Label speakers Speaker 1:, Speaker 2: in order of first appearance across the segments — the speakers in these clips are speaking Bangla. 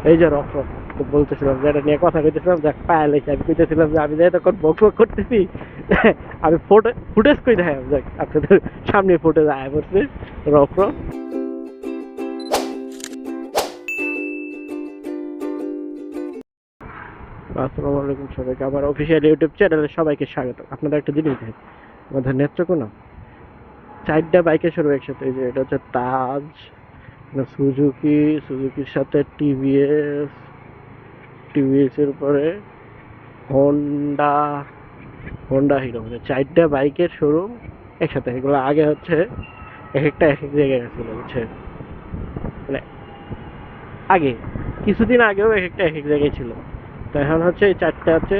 Speaker 1: এই যে রফ রফ বলতেছিলাম যে এটা নিয়ে কথা কইতেছিলাম, দেখ পায়ে লেখে আমি কইতেছিলাম যে আমি যাই তখন বক বক করতেছি। আমি ফুটেজ কই দেখাই দেখ আপনাদের সামনে ফুটেজ আয়া পড়ছে রফ রফ। আসসালামু আলাইকুম সবাইকে, আমার অফিসিয়াল ইউটিউব চ্যানেলে সবাইকে স্বাগত। আপনাদের একটা জিনিস দেখেন, আমাদের নেত্রকোনা 4টা বাইকের শুরু একসাথে। এই যে এটা হচ্ছে তাজ, সুজুকি, সুজুকির সাথে টিভিএস, টিভিএস এর উপরে হোন্ডা, হোন্ডা হিরো, মানে 4টা বাইকের শোরুম একসাথে। এগুলো আগে হচ্ছে এক একটা এক এক জায়গায় ছিল, হচ্ছে মানে আগে কিছুদিন আগেও এক একটা এক এক জায়গায় ছিল। তো এখন হচ্ছে এই 4টা হচ্ছে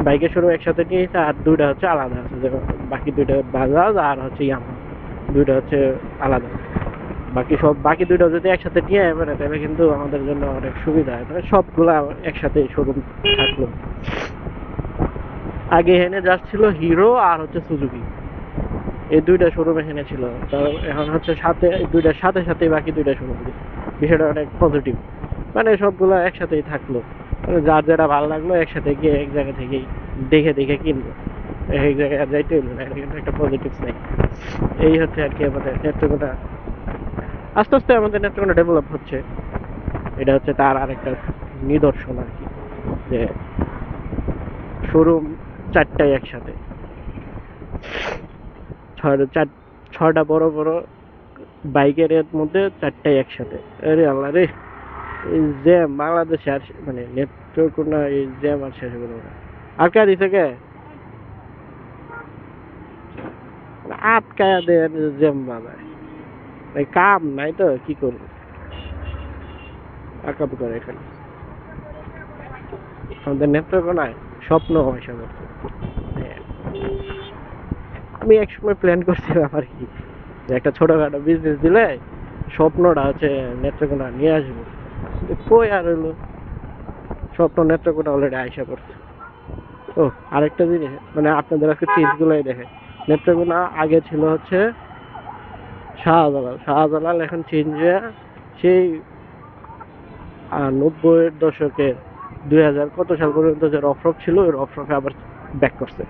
Speaker 1: বাইকের শোরুম একসাথে নিয়েছে, আর 2টা হচ্ছে আলাদা আছে। যেমন বাকি 2টা বাজাজ আর হচ্ছে ইয়ামা, 2টা হচ্ছে আলাদা। বাকি 2টা যদি একসাথে নিয়ে মানে তাহলে কিন্তু আমাদের জন্য অনেক সুবিধা হয়, মানে সবগুলা একসাথে শোরুম থাকলো। আগে এখানে জাস্ট ছিল হিরো আর হচ্ছে সুজুকি, এই 2টা শোরুম এখানে ছিল। তো এখন হচ্ছে সাথে 2টার সাথে সাথে বাকি 2টা শোরুম, বিষয়টা অনেক পজিটিভ। মানে সবগুলো একসাথেই থাকলো, মানে যার যেটা ভালো লাগলো একসাথে গিয়ে এক জায়গা থেকেই দেখে দেখে কিনলো, এক জায়গায় আর যাইতে হলো না। এটা কিন্তু একটা পজিটিভ সাইড। এই হচ্ছে আর কি আমাদের নেত্রকোনা, আস্তে আস্তে আমাদের নেত্রকোনা ডেভেলপ হচ্ছে। এটা হচ্ছে তার আরেকটা নিদর্শন আর কি, যে শোরুম 4টাই একসাথে, 6টা বড় বড় বাইকের মধ্যে 4টাই একসাথে। আরে আল্লাহ রে, এই জ্যাম বাংলাদেশে আর মানে নেত্রকোনা এই জ্যাম আর শেষ করবো না। আটকা দিছে কে, আটকায়া দেয় জ্যাম বাজায়, কাম নাই তো কি করবো, আঁকাবু করে এখানে। আমাদের নেত্রকোনায় স্বপ্ন পয়সা করছে। আমি একসময় প্ল্যান করছিলাম আর কি, যে একটা ছোটখাটো বিজনেস দিলে স্বপ্নটা হচ্ছে নেত্রকোনা নিয়ে আসবো। কই আর হইলো, স্বপ্ন নেত্রকোনা অলরেডি আইসা পড়ছে। ও আরেকটা জিনিস, মানে আপনাদের আজকে চেঞ্জ গুলাই দেখে, নেত্রকোনা আগে ছিল হচ্ছে শাহজালাল, শাহজালাল এখন চেঞ্জ হয়ে সেই 90-এর দশকের 2000 কত সাল পর্যন্ত যে রফরফ ছিল, ওই রফরফে আবার ব্যাক করছে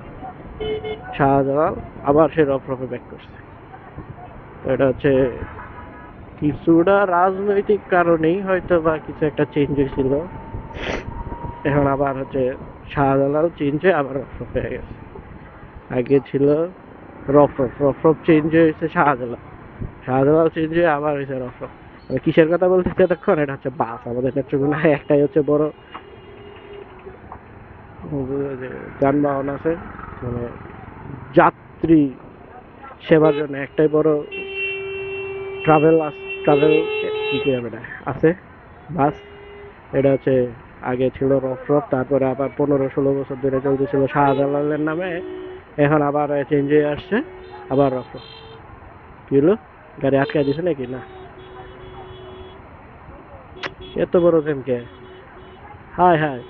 Speaker 1: শাহজালাল, আবার সেই রফরফে ব্যাক করছে। তো এটা হচ্ছে কিছুটা রাজনৈতিক কারণেই হয়তো বা কিছু একটা চেঞ্জ হয়েছিল। এখন আবার হচ্ছে শাহজালাল চেঞ্জ হয়ে আবার রফরফ হয়ে গেছে। আগে ছিল রফরফ, রফরফ চেঞ্জ হয়েছে শাহজালাল, শাহজালাল চেঞ্জ হয়ে আবার হয়েছে রফরফ। আমি কিসের কথা বলতেছি এতক্ষণ, এটা হচ্ছে বাস। আমাদের নেত্রকোনায় একটাই হচ্ছে বড় যানবাহন আছে, মানে যাত্রী সেবার জন্য একটাই বড় ট্রাভেল কি করে আছে, বাস। এটা হচ্ছে আগে ছিল রফরফ, তারপরে আবার 15-16 বছর ধরে চলতেছিল শাহজালালের নামে, এখন আবার চেঞ্জ হয়ে আসছে আবার রফরফ। কি হলো, গাড়ি আটকায় দিছে নাকি? না, এত বড় জ্যাম কে? হায় হায়,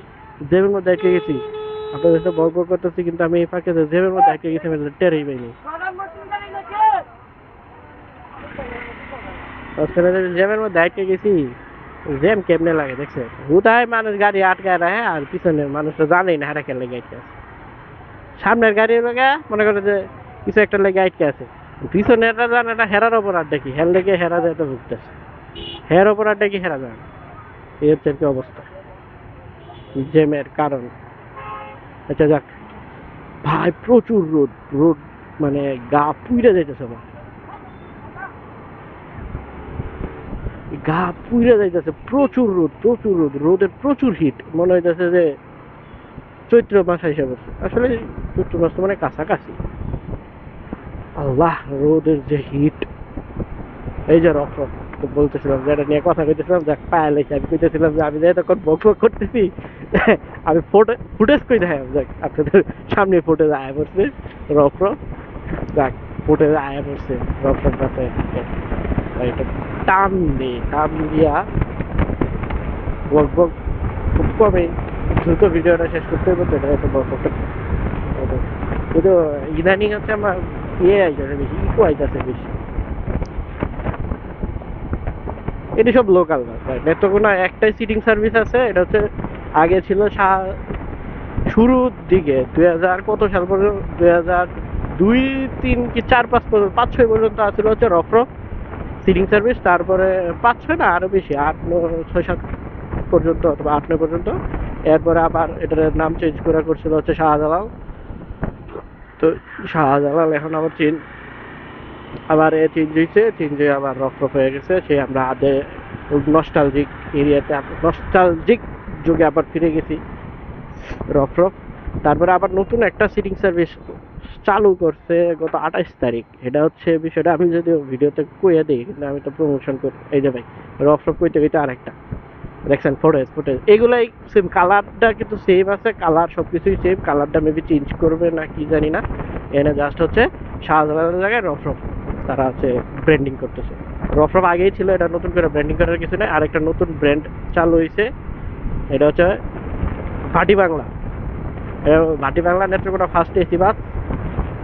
Speaker 1: জ্যামের মধ্যে আটকে গেছি। আপনাদের সাথে বক বক করতেছি কিন্তু আমি এই ফাঁকে জ্যামের মধ্যে আটকে গেছি, আমি টেরই পাইনি। জ্যামের মধ্যে আটকে গেছি। জ্যাম কেমনে লাগে দেখছে, হুদায় মানুষ গাড়ি আটকায় রাখে আর পিছনের মানুষটা জানেই না হারা খেলে আটকে আছে। সামনের গাড়ির লেগে মনে করে যে কিছু একটা লেগে আটকে আছে, পিছনেরটা জানে না, হেরার অপরাধ দেখি, হের লেগে হেরা যায় তো ভুগতেছে, হের অপরাধ দেখি হেরা যায় না। এই হচ্ছে কি অবস্থা জ্যামের কারণ। আচ্ছা যাক ভাই, প্রচুর রোদ, রোদ মানে গা পুইরা যাইতেছে আমার, গা পুইরা যাইতেছে, প্রচুর রোদ, প্রচুর রোদ, রোদের প্রচুর হিট। মনে হইতেছে যে চৈত্র মাস হিসাবে আসলে চৈত্র মাস তো মানে কাছাকাছি। আল্লাহ, রোদের যে হিট। এই যে রফ রফ বলতেছিলাম যে এটা নিয়ে কথা কইতেছিলাম, দেখ পায়ে লেখে আমি কইতেছিলাম যে আমি যাই তখন বক বক করতেছি। আমি ফুটেজ কই দেখাই দেখ আপনাদের সামনে ফুটেজ আয়া পড়ছে রফ রফ, দেখ ফুটেজ আয়া পড়ছে রফ রফ কাছে। এটা টান দিয়া বক বক খুব কমে দ্রুত ভিডিওটা শেষ করতে হবে, তো এটা একটা বক বক। কিন্তু ইদানিং হচ্ছে আমার ইয়ে আইতেছে বেশি, ইকো আইতেছে বেশি। এটি সব লোকাল বাস ভাই। নেত্রকোনা একটাই সিটিং সার্ভিস আছে, এটা হচ্ছে আগে ছিল শুরুর দিকে 2000 কত সাল পর্যন্ত, 2002 3 কি 4 5 পর্যন্ত 5 6 পর্যন্ত আছিল হচ্ছে রফরফ সিটিং সার্ভিস। তারপরে 5 6 না আরো বেশি, 8 9 6 7 পর্যন্ত অথবা 8 9 পর্যন্ত। এরপরে আবার এটার নাম চেঞ্জ করে করছিল হচ্ছে শাহজালাল। তো শাহজালাল এখন আবার আবার চেঞ্জ হয়েছে, চেঞ্জ হয়ে আবার রফরফ হয়ে গেছে। সে আমরা আদে নস্টালজিক এরিয়াতে, নস্টালজিক যুগে আবার ফিরে গেছি রফরফ। তারপরে আবার নতুন একটা সিটিং সার্ভিস চালু করছে গত 28 তারিখ। এটা হচ্ছে বিষয়টা আমি যদিও ভিডিওতে কইয়া দিই, কিন্তু আমি তো প্রমোশন করি। এই যে ভাই রফরফ কইতে কইতে আরেকটা দেখছেন, ফুটেজ এগুলাই সেম, কালারটা কিন্তু সেম আছে, কালার সবকিছুই সেম। কালারটা মেবি চেঞ্জ করবে না কি জানি না। এনে জাস্ট হচ্ছে শাহজালালের জায়গায় রফরফ তারা হচ্ছে ব্র্যান্ডিং করতেছে। রফরফ আগেই ছিল, এটা নতুন করে ব্র্যান্ডিং করার কিছু নেই। আরেকটা নতুন ব্র্যান্ড চালু হয়েছে, এটা হচ্ছে ভাটি বাংলা। ভাটি Bangla Netrokona first AC bus.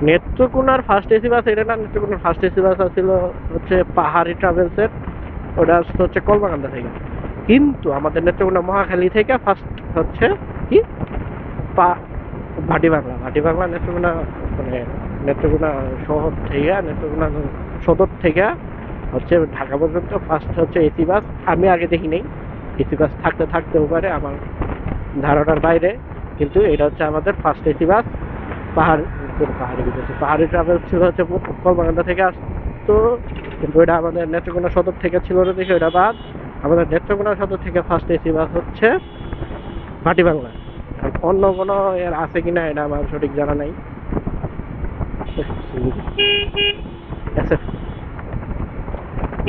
Speaker 1: নেত্রকোনার ফার্স্ট এসি বাস এটা না, নেত্রকোনার ফার্স্ট এসি বাস ছিল হচ্ছে পাহাড়ি ট্রাভেলসের, ওটা হচ্ছে কলমাকান্দা থেকে। কিন্তু আমাদের নেত্রকোনা মহাখালী থেকে ফার্স্ট হচ্ছে কি ভাটি বাংলা নেত্রকোনা, মানে নেত্রকোনা শহর থেকে, নেত্রকোনা সদর থেকে হচ্ছে ঢাকা পর্যন্ত ফার্স্ট হচ্ছে এসি বাস। আমি আগে দেখি নেই, এসি বাস থাকতেও পারে আমার ধারণার বাইরে, কিন্তু এটা হচ্ছে আমাদের ফার্স্ট এসি বাস। পাহাড়ি ট্রাভেল ছিল হচ্ছে কলমাকান্দা থেকে আসতো, কিন্তু এটা আমাদের নেত্রকোনা সদর থেকে ছিল না দেখে ওটা বাদ। আমাদের নেত্রকোনা সদর থেকে ফার্স্ট এসি বাস হচ্ছে ভাটি বাংলা। আর অন্য কোনো এর আছে কিনা এটা আমার সঠিক জানা নাই।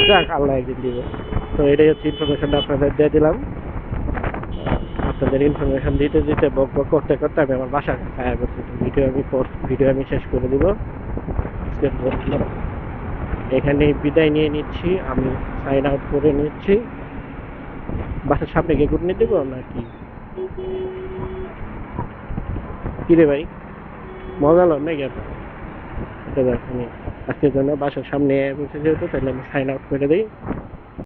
Speaker 1: যাক, আল্লাহ একদিন দিব। তো এটাই হচ্ছে ইনফরমেশনটা আপনাদের দিয়ে দিলাম। আপনাদের ইনফরমেশন দিতে দিতে বক বক করতে করতে আমি আমার বাসার ছায়া করছি। ভিডিও আমি শেষ করে দিব। এখানে বিদায় নিয়ে নিচ্ছি, আমি সাইন আউট করে নিচ্ছি। বাসার সামনে গিয়ে গুড নিয়ে দেবো নাকি কিরে ভাই, মজা লন নাকি আপনার? এটা দেখ, আমি আজকের জন্য বাসার সামনে বসে যেহেতু, তাহলে আমি সাইন আউট করে দিই।